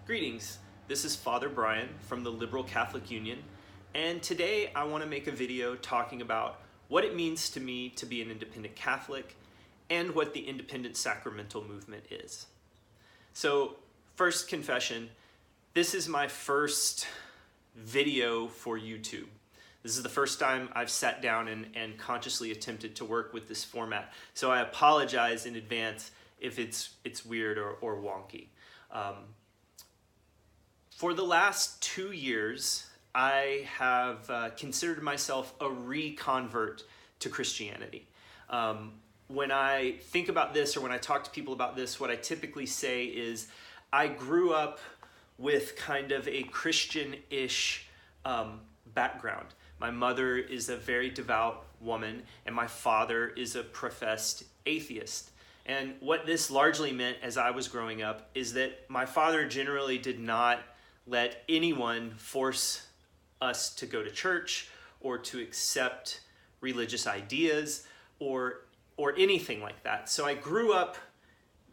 Greetings, this is Father Brian from the Liberal Catholic Union, and today I want to make a video talking about what it means to me to be an independent Catholic and what the independent sacramental movement is. So, first confession, this is my first video for YouTube. This is the first time I've sat down and consciously attempted to work with this format, so I apologize in advance if it's weird or wonky. For the last 2 years, I have considered myself a reconvert to Christianity. When I think about this or when I talk to people about this, what I typically say is I grew up with kind of a Christian-ish background. My mother is a very devout woman, and my father is a professed atheist. And what this largely meant as I was growing up is that my father generally did not let anyone force us to go to church or to accept religious ideas or anything like that. So I grew up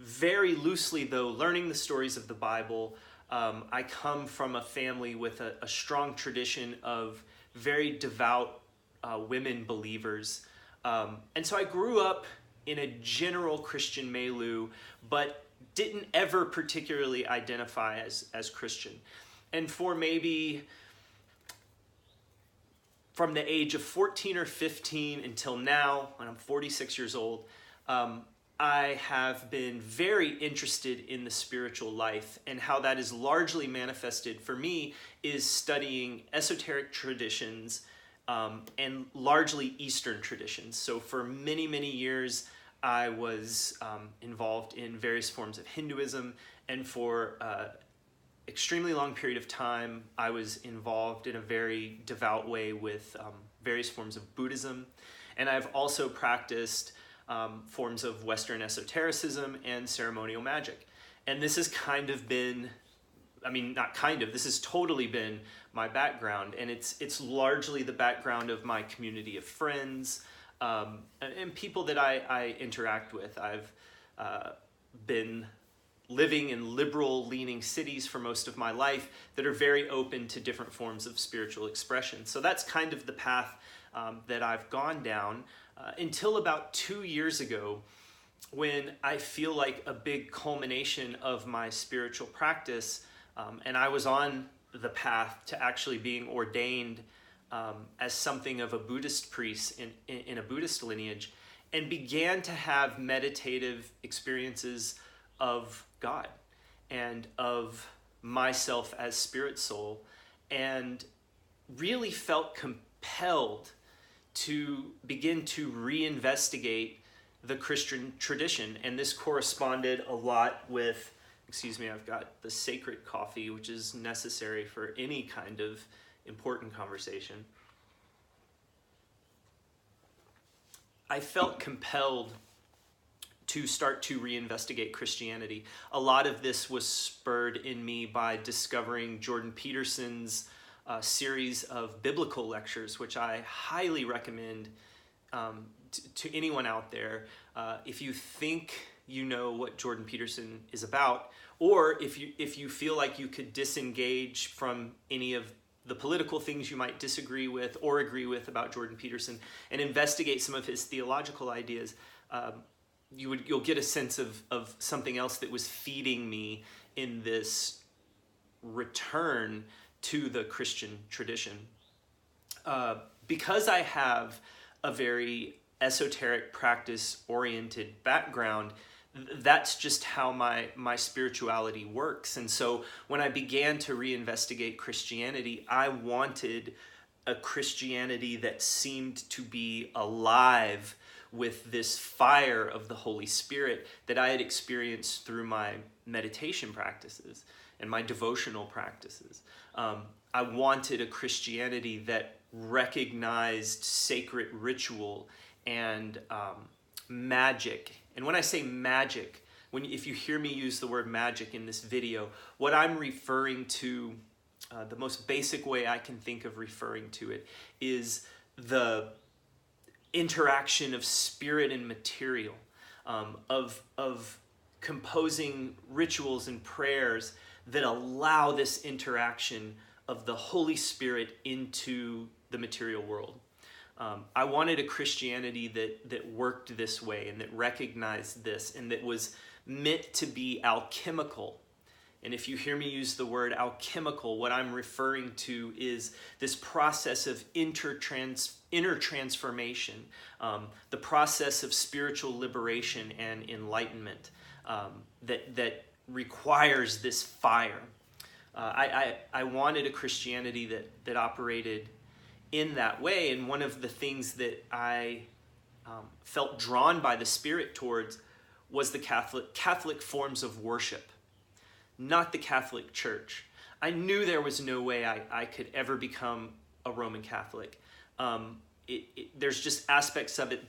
very loosely, though, learning the stories of the Bible. I come from a family with a strong tradition of very devout women believers. And so I grew up in a general Christian milieu, but didn't ever particularly identify as Christian. And for maybe from the age of 14 or 15 until now, when I'm 46 years old, I have been very interested in the spiritual life, and how that is largely manifested for me is studying esoteric traditions and largely Eastern traditions. So for many, many years, I was involved in various forms of Hinduism, and for extremely long period of time, I was involved in a very devout way with various forms of Buddhism. And I've also practiced forms of Western esotericism and ceremonial magic. And this has kind of been, this has totally been my background. And it's largely the background of my community of friends and people that I interact with. I've been living in liberal-leaning cities for most of my life that are very open to different forms of spiritual expression. So that's kind of the path that I've gone down until about 2 years ago, when I feel like a big culmination of my spiritual practice, and I was on the path to actually being ordained as something of a Buddhist priest in a Buddhist lineage, and began to have meditative experiences of God and of myself as spirit soul, and really felt compelled to begin to reinvestigate the Christian tradition. And this corresponded a lot with, I've got the sacred coffee, which is necessary for any kind of important conversation. I felt compelled to start to reinvestigate Christianity. A lot of this was spurred in me by discovering Jordan Peterson's series of biblical lectures, which I highly recommend to anyone out there. If you think you know what Jordan Peterson is about, or if you feel like you could disengage from any of the political things you might disagree with or agree with about Jordan Peterson and investigate some of his theological ideas, you'll get a sense of something else that was feeding me in this return to the Christian tradition. Because I have a very esoteric practice-oriented background, that's just how my spirituality works. And so when I began to reinvestigate Christianity, I wanted a Christianity that seemed to be alive with this fire of the Holy Spirit that I had experienced through my meditation practices and my devotional practices. I wanted a Christianity that recognized sacred ritual and magic. And when I say magic, if you hear me use the word magic in this video, what I'm referring to, the most basic way I can think of referring to it, is the interaction of spirit and material, of composing rituals and prayers that allow this interaction of the Holy Spirit into the material world. I wanted a Christianity that worked this way and that recognized this and that was meant to be alchemical. And if you hear me use the word alchemical, what I'm referring to is this process of inner transformation, the process of spiritual liberation and enlightenment that requires this fire. I wanted a Christianity that operated in that way, and one of the things that I felt drawn by the Spirit towards was the Catholic forms of worship, not the Catholic Church. I knew there was no way I could ever become a Roman Catholic. There's just aspects of it.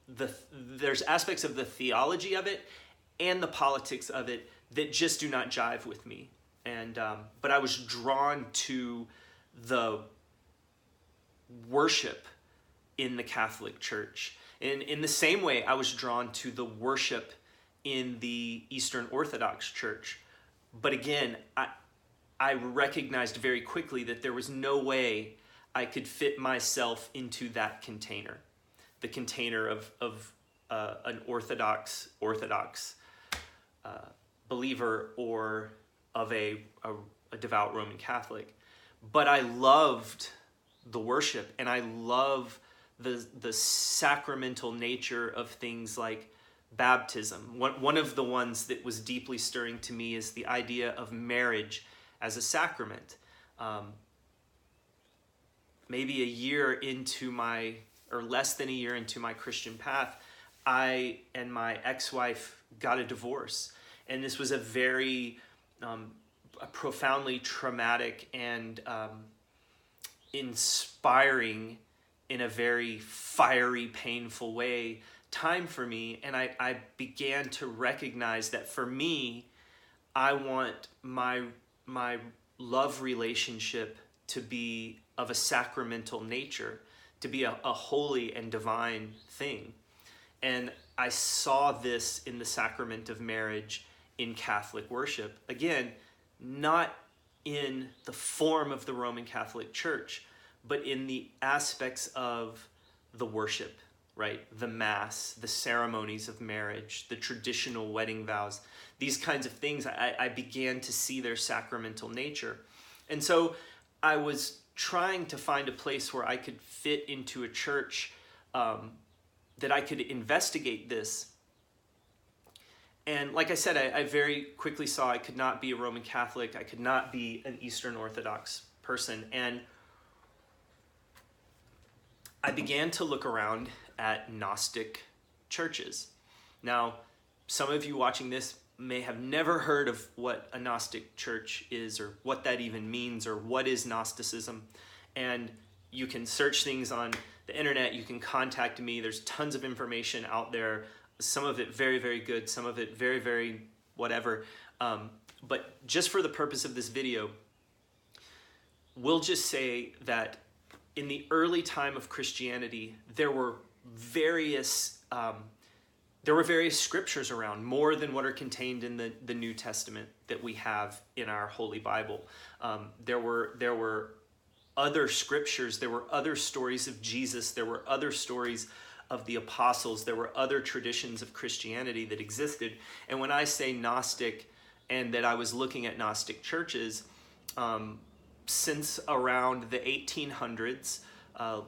There's aspects of the theology of it and the politics of it that just do not jive with me. And but I was drawn to the worship in the Catholic Church. And in the same way, I was drawn to the worship in the Eastern Orthodox Church. But again, I recognized very quickly that there was no way I could fit myself into that container, the container of an Orthodox believer or of a devout Roman Catholic. But I loved the worship, and I love the sacramental nature of things like baptism. One of the ones that was deeply stirring to me is the idea of marriage as a sacrament. Maybe a year into or less than a year into my Christian path, I and my ex-wife got a divorce. And this was a very a profoundly traumatic and inspiring, in a very fiery, painful way, time for me. And I began to recognize that for me, I want my love relationship to be of a sacramental nature, to be a holy and divine thing. And I saw this in the sacrament of marriage in Catholic worship. Again, not in the form of the Roman Catholic Church, but in the aspects of the worship, right? The Mass, the ceremonies of marriage, the traditional wedding vows, these kinds of things, I began to see their sacramental nature. And so I was trying to find a place where I could fit into a church that I could investigate this. And like I said, I very quickly saw I could not be a Roman Catholic. I could not be an Eastern Orthodox person. And I began to look around at Gnostic churches. Now, some of you watching this may have never heard of what a Gnostic church is, or what that even means, or what is Gnosticism. And you can search things on the internet. You can contact me. There's tons of information out there. Some of it very, very good. Some of it very, very whatever. But just for the purpose of this video, we'll just say that in the early time of Christianity, there were various scriptures around, more than what are contained in the New Testament that we have in our Holy Bible. There were other scriptures. There were other stories of Jesus. There were other stories of the apostles. There were other traditions of Christianity that existed. And when I say Gnostic and that I was looking at Gnostic churches, since around the 1800s,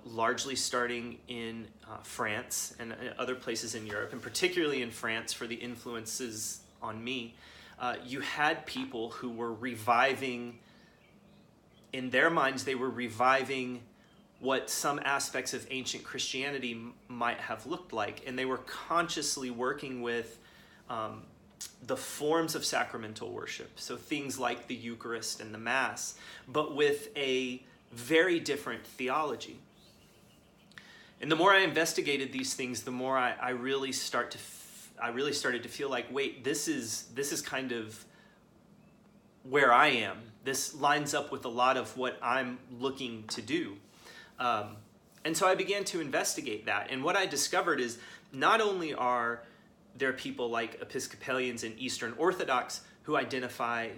largely starting in France and other places in Europe, and particularly in France for the influences on me, you had people who were reviving, in their minds, they were reviving what some aspects of ancient Christianity might have looked like. And they were consciously working with the forms of sacramental worship. So things like the Eucharist and the Mass, but with a very different theology. And the more I investigated these things, the more I really started to feel like, wait, this is kind of where I am. This lines up with a lot of what I'm looking to do. And so I began to investigate that. And what I discovered is not only are there are people like Episcopalians and Eastern Orthodox who identify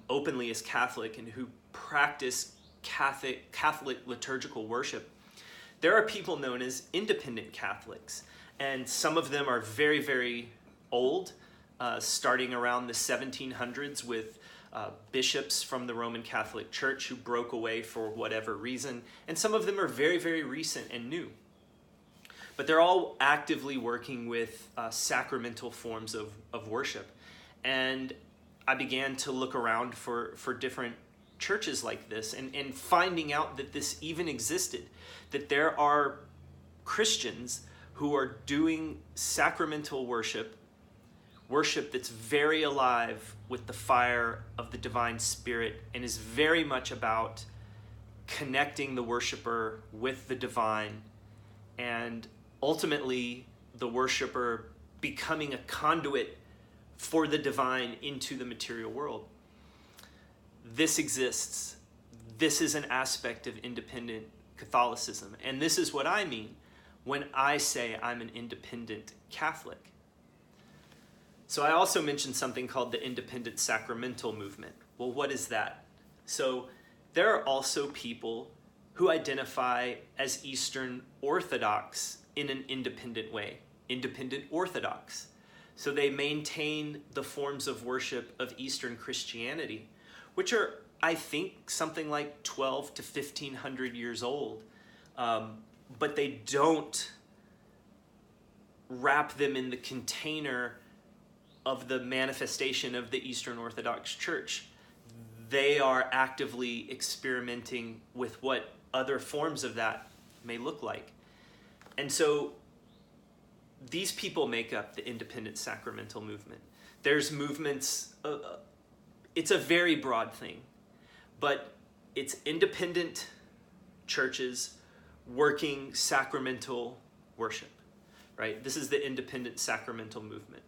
openly as Catholic and who practice Catholic liturgical worship. There are people known as independent Catholics, and some of them are very, very old, starting around the 1700s with bishops from the Roman Catholic Church who broke away for whatever reason, and some of them are very, very recent and new. But they're all actively working with sacramental forms of worship. And I began to look around for different churches like this and finding out that this even existed, that there are Christians who are doing sacramental worship that's very alive with the fire of the divine spirit and is very much about connecting the worshiper with the divine and ultimately the worshiper becoming a conduit for the divine into the material world. This exists. This is an aspect of independent Catholicism. And this is what I mean when I say I'm an independent Catholic. So I also mentioned something called the independent sacramental movement. Well, what is that? So there are also people who identify as Eastern Orthodox in an independent way, independent Orthodox. So they maintain the forms of worship of Eastern Christianity, which are, I think, something like 12 to 1500 years old. But they don't wrap them in the container of the manifestation of the Eastern Orthodox Church. They are actively experimenting with what other forms of that may look like. And so these people make up the independent sacramental movement. There's movements, it's a very broad thing, but it's independent churches working sacramental worship, right? This is the independent sacramental movement.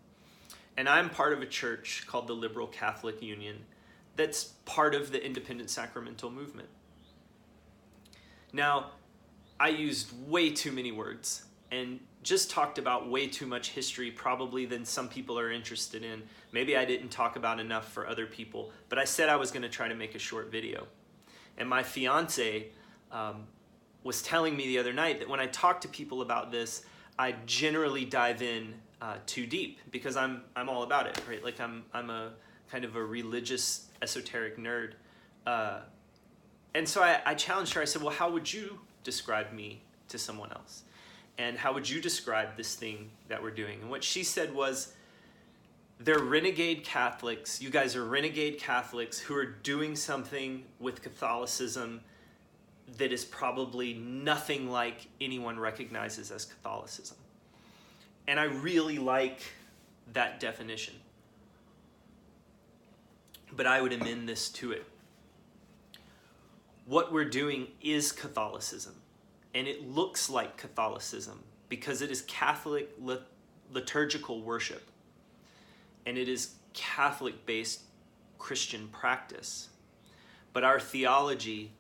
And I'm part of a church called the Liberal Catholic Union that's part of the independent sacramental movement. Now, I used way too many words and just talked about way too much history probably than some people are interested in. Maybe I didn't talk about enough for other people, but I said I was going to try to make a short video. And my fiance was telling me the other night that when I talk to people about this, I generally dive in too deep because I'm all about it, right? Like I'm a kind of a religious esoteric nerd. And so I challenged her. I said, well, how would you describe me to someone else? And how would you describe this thing that we're doing? And what she said was, they're renegade Catholics. You guys are renegade Catholics who are doing something with Catholicism that is probably nothing like anyone recognizes as Catholicism. And I really like that definition. But I would amend this to it. What we're doing is Catholicism. And it looks like Catholicism because it is Catholic liturgical worship. And it is Catholic-based Christian practice. But our theology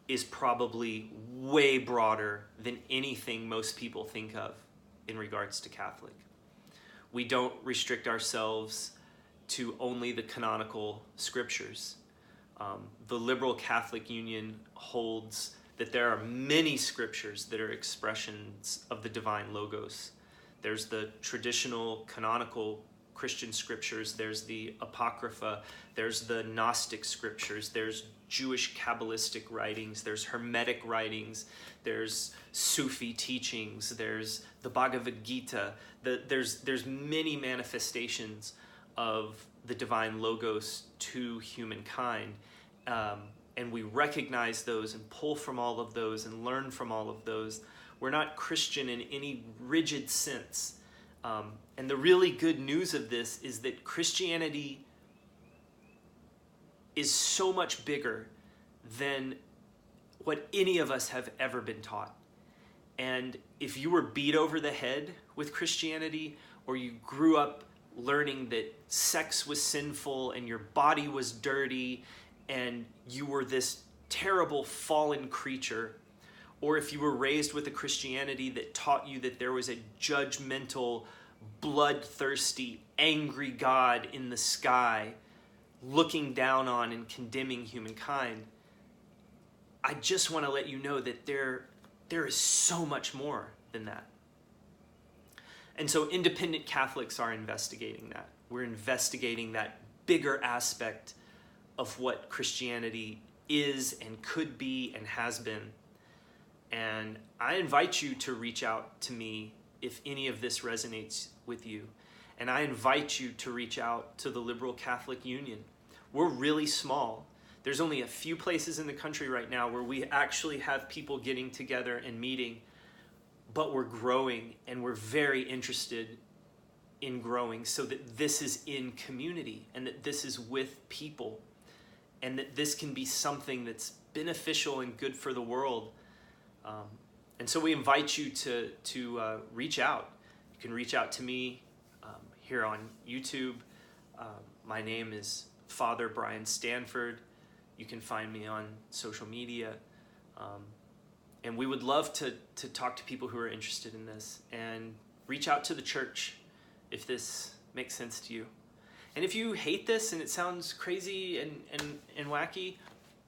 is probably way broader than anything most people think of in regards to Catholic. We don't restrict ourselves to only the canonical scriptures. The Liberal Catholic Union holds that there are many scriptures that are expressions of the divine logos. There's the traditional canonical Christian scriptures, there's the Apocrypha, there's the Gnostic scriptures, there's Jewish Kabbalistic writings, there's Hermetic writings, there's Sufi teachings, there's the Bhagavad Gita. There's many manifestations of the divine logos to humankind. And we recognize those and pull from all of those and learn from all of those. We're not Christian in any rigid sense. And the really good news of this is that Christianity is so much bigger than what any of us have ever been taught. And if you were beat over the head with Christianity, or you grew up learning that sex was sinful and your body was dirty and you were this terrible fallen creature, or if you were raised with a Christianity that taught you that there was a judgmental bloodthirsty, angry God in the sky looking down on and condemning humankind. I just want to let you know that there is so much more than that. And so independent Catholics are investigating that. We're investigating that bigger aspect of what Christianity is and could be and has been. And I invite you to reach out to me if any of this resonates with you. And I invite you to reach out to the Liberal Catholic Union. We're really small. There's only a few places in the country right now where we actually have people getting together and meeting, but we're growing, and we're very interested in growing so that this is in community and that this is with people and that this can be something that's beneficial and good for the world. And so we invite you to reach out. You can reach out to me here on YouTube. My name is Father Brian Stanford. You can find me on social media. And we would love to talk to people who are interested in this, and reach out to the church if this makes sense to you. And if you hate this and it sounds crazy and wacky,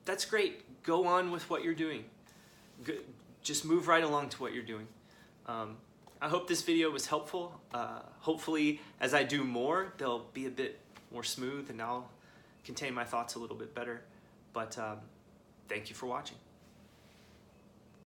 that's great. Go on with what you're doing. Just move right along to what you're doing. I hope this video was helpful. Hopefully, as I do more, they'll be a bit more smooth and I'll contain my thoughts a little bit better. But thank you for watching.